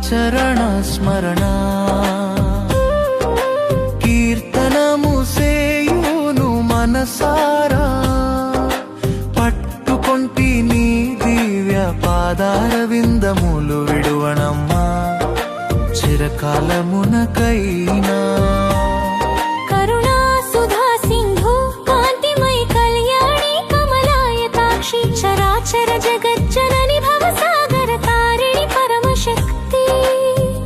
చరణ స్మరణ కీర్తనము సేయును మనసారా పట్టుకొంటి నీ దివ్య పాదార విందములు విడువనమ్మా చిరకాలమునకైనా చరాచర జగజ్జనని భవసాగర తారిణి పరమశక్తి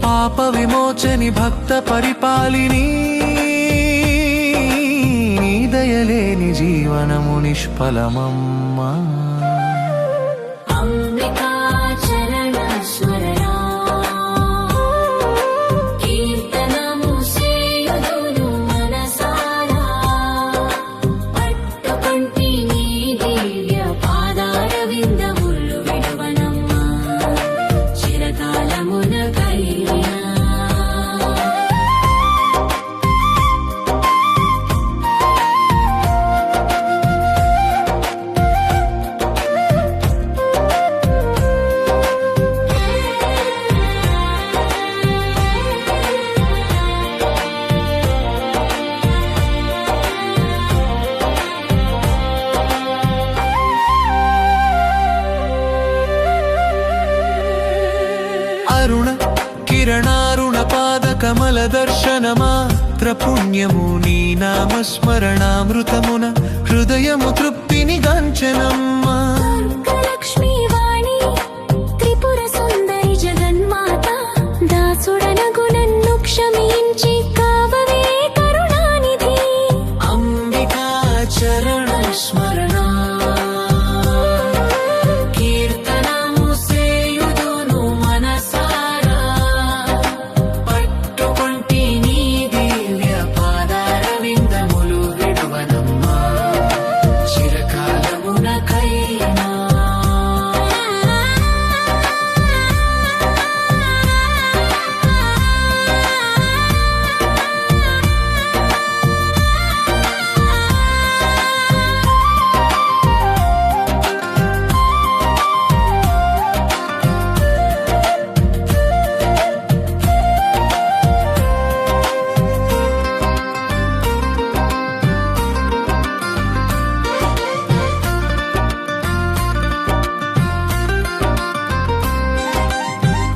పాప విమోచని భక్త పరిపాలిని దయలేని జీవనము నిష్ఫలమమ్మా అంబికా చరణ స్మరణ కీర్తనము సేయుదును మనసారా పట్టుకొంటి నీ దివ్య పాదార విందములు విడువనమ్మా చిరకాలమునకైనా అరుణ కిరణారుణ పాద కమల దర్శన మాత్ర పుణ్యము నీ నామస్మరణామృతమున హృదయము తృప్తిని గంచనమ్మా లక్ష్మీ వాణి త్రిపుర సుందరి జగన్మాత దాసుడనగు నన్ను క్షమించి కావవే కరుణానిధి అంబికా చరణ స్మరణ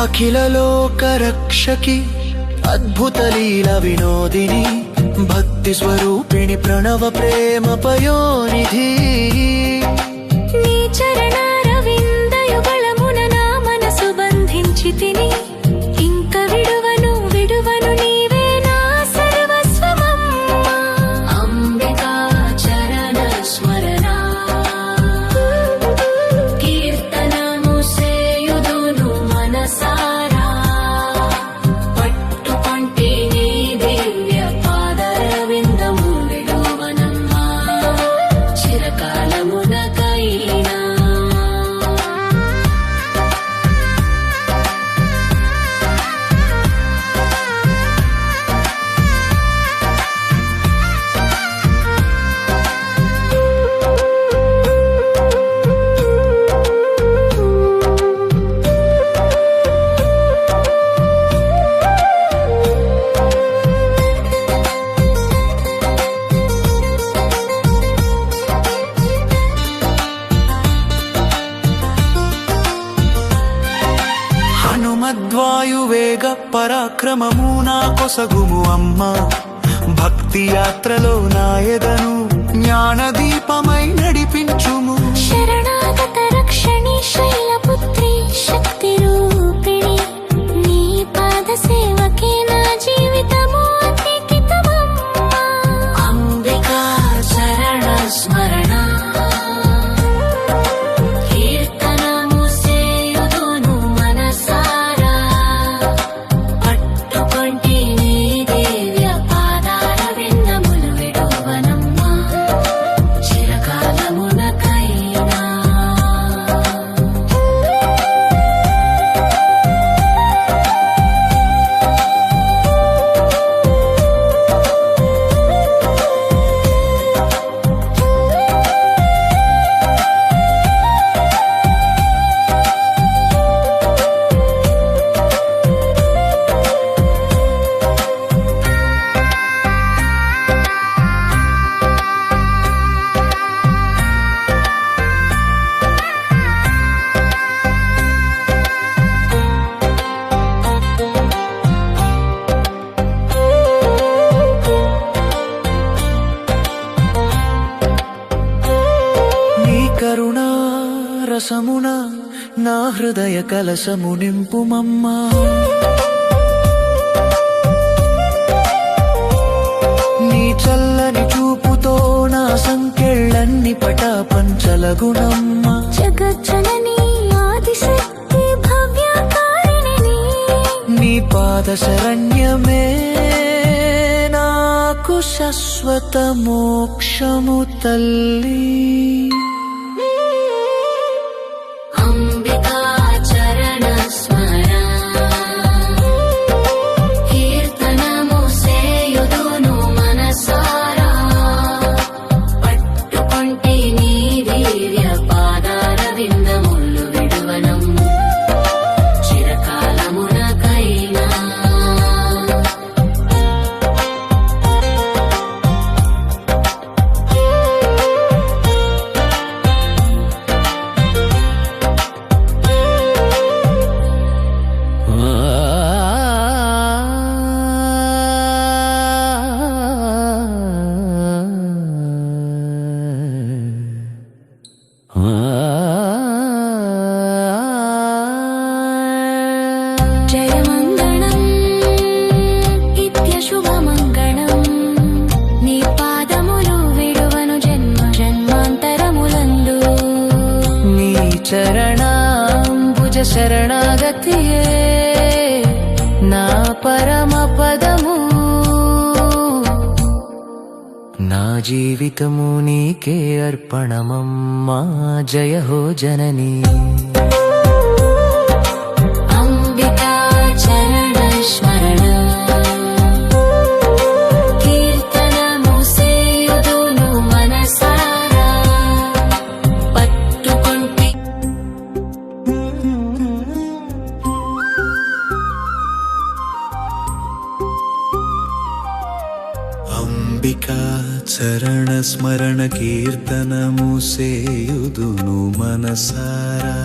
అఖిల లోక రక్షకి అద్భుత లీల వినోదిని భక్తి స్వరూపిణి ప్రణవ ప్రేమ పయోనిధి నీ చరణారవిందయుగళమున నా మనసు బంధించి తిని ఇంక విడువను నీవే నా సర్వస్వమమ్మా అంబికా చరణ స్మరణ కీర్తనము సేయుదును మనసారా పట్టుకొంటి నీ దివ్య పాదార విందము విడువనమ్మా చిరకాలమునకైనా హనుమద్వాయువేగ పరాక్రమము నా కొసగుము అమ్మా భక్తి యాత్రలో నాయదను జ్ఞాన దీపమై నడిపించుము శరణాగత రక్షణి శైలపుత్రి శక్తి రూపిణి నీ పాద సేవకే నా జీవితము అంకితమమ్మా అంబికా చరణ స్మరణ కీర్తనము రసమున నా హృదయ కలసము నింపుమమ్మా. నీ చల్లని చూపుతో నా సంకెళ్ళన్ని పటాపంచలగునమ్మా. జగజ్జనని ఆదిశక్తి భవ్యకారిణి నీ పాద శరణ్యమే నాకు శాశ్వత మోక్షము తల్లి. అంబికా చరణ స్మర కీర్తనము సేయుదును మనసారా పట్టుకొంటి నీ దివ్య పాదార విందములు విడువనము చిరకాలమునకైనా. జయమంగళం నిత్యశుభమంగళం నీ పాదములు విడువను జన్మ జన్మాంతరములందు. నీ చరణాంబుజ శరణాగతియే నా పరమ పదము. నా జీవితము నీకే అర్పణమమ్మా. జయ హో జననీ. అంబికా చరణ స్మరణ కీర్తనము సేయుదును మనసారా పట్టుకొంటి. అంబికా చరణ స్మరణ కీర్తనము సేయుదును మనసారా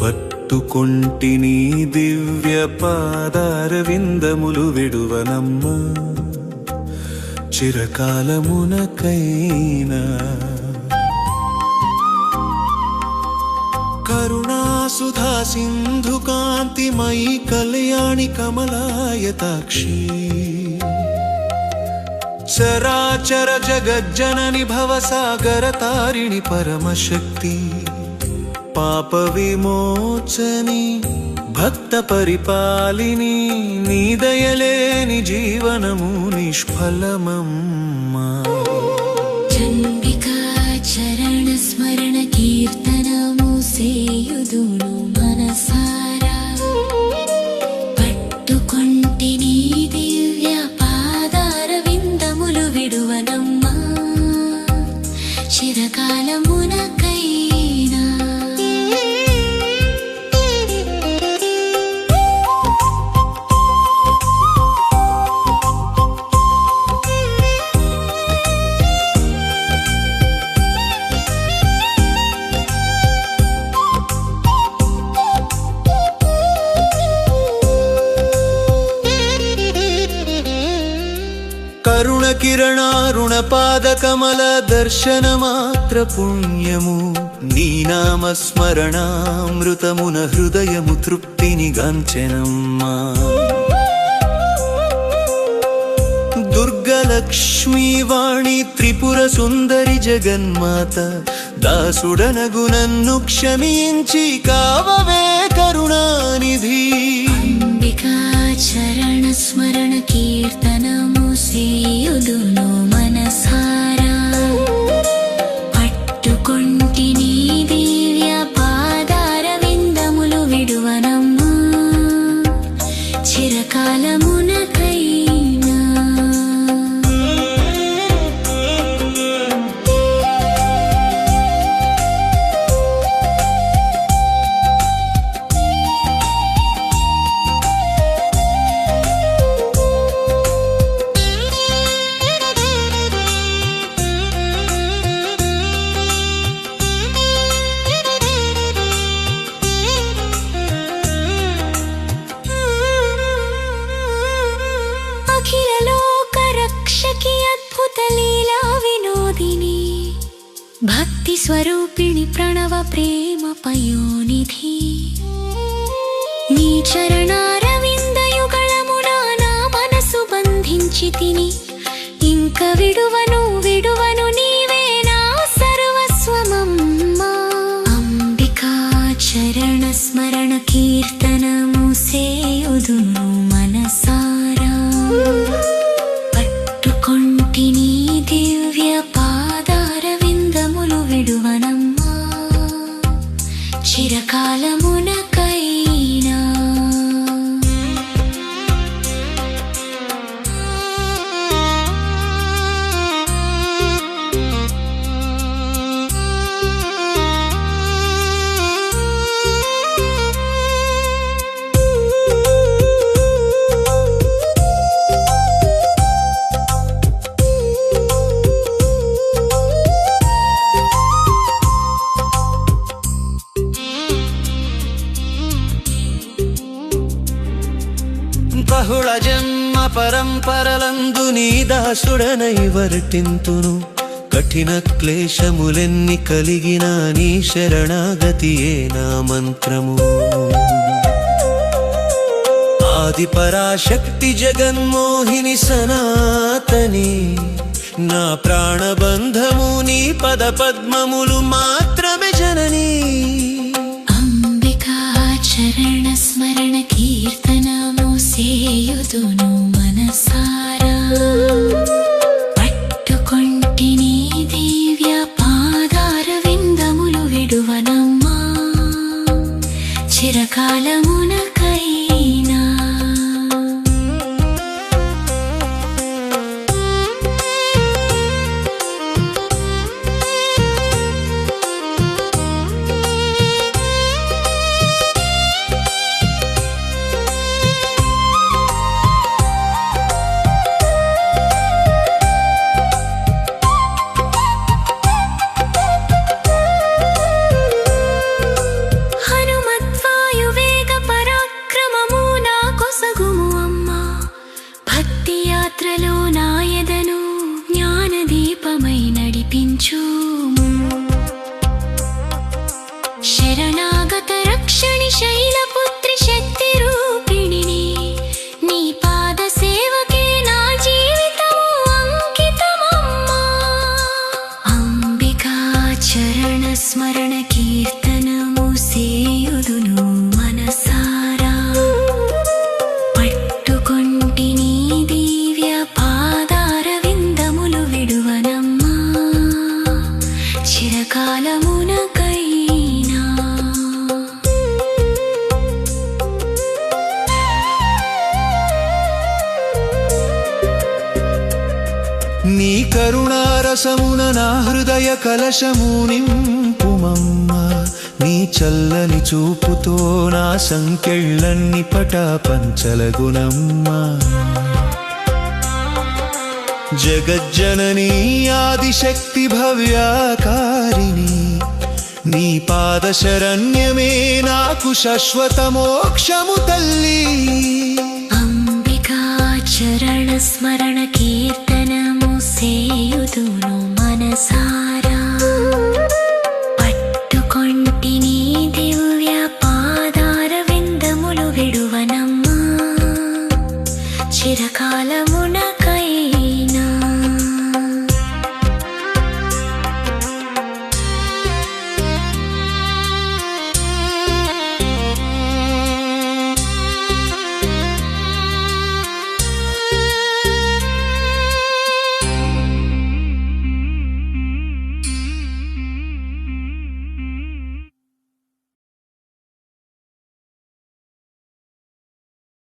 పట్టుకొంటి నీ దివ్య పాదార విందములు విడువనమ్మా చిరకాలమునకైనా. కరుణాసుధా సింధు కాంతిమయీ కళ్యాణి కమలాయతాక్షి చరాచర జగజ్జనని భవసాగర తారిణి పరమశక్తి పాప విమోచని భక్త పరిపాలిని నీ దయలేని జీవనము నిష్ఫలమమ్మా. చండికా చరణ స్మరణ కీర్తనము సేయుదును మనసారా పట్టుకొంటి నీ దివ్య పాదార విందములు విడువనమ్మా చిరకాలమునకైనా. కరుణ కిరణారుణ పాద కమల దర్శన మాత్ర పుణ్యము నీ నామ స్మరణామృతమున హృదయము తృప్తిని గాంచెనమ్మా. దుర్గలక్ష్మీ వాణి త్రిపుర సుందరి జగన్మాత దాసుడనగు నన్ను క్షమించి కావవే కరుణానిధి. అంబికా చరణ స్మరణ కీర్తనము సేయుదును మనసారా పట్టుకొంటి నీ దివ్య పాదార విందములు విడువనమ్మా చిరకాలమునకైనా. భక్తి స్వరూపిణి ప్రణవ ప్రేమ పయోనిధి నీ చరణారవిందయుగళమున నా మనసు బంధించి తిని ఇంక విడువను విడువను నీవే నా సర్వస్వమమ్మా అంబికా చరణ స్మరణ కీర్తనము సేయుదును మనసారా పట్టుకొంటిని దివ్య పాదారవిందములు విడువనమ్మా చిరకాలమునకైనా బహుళ జన్మ పరంపరలందు నీ దాసుడనై వర్తింతును కఠిన క్లేశములెన్ని కలిగిన నీ శరణాగతియే నా మంత్రము ఆది పరాశక్తి జగన్మోహిని సనాతని నా ప్రాణబంధము నీ పద పద్మములు మాత్రమే జననీ అంబికా చరణ స్మరణ కీర్తనము సేయుదును మనసారా పట్టుకొంటిని దివ్య పాదారవిందములు విడువనమ్మా చిరకాలమునకైనా యాత్రలో నాయదను జ్ఞానదీపమై నడిపించుము శరణాగత రక్షణి శైలపుత్రి శక్తి రూపిణిని నీ పాద సేవకే నా జీవితము అంకితమమ్మా అంబికా చరణ స్మరణ కీర్తనము సేయుదును మనసారా పట్టుకొంటిని చిరకాలమునకైనా నీ కరుణారసమున నా హృదయ కలశము నింపుమమ్మా నీ చల్లని చూపుతో నా సంకెళ్ళన్ని పటాపంచలగునమ్మా జగజ్జననీ ఆదిశక్తి భవ్యాకారిణి నీ పాద శరణ్యమే నాకు శాశ్వత మోక్షము తల్లి అంబికా చరణ స్మరణ కీర్తనము సేయుదును మనసా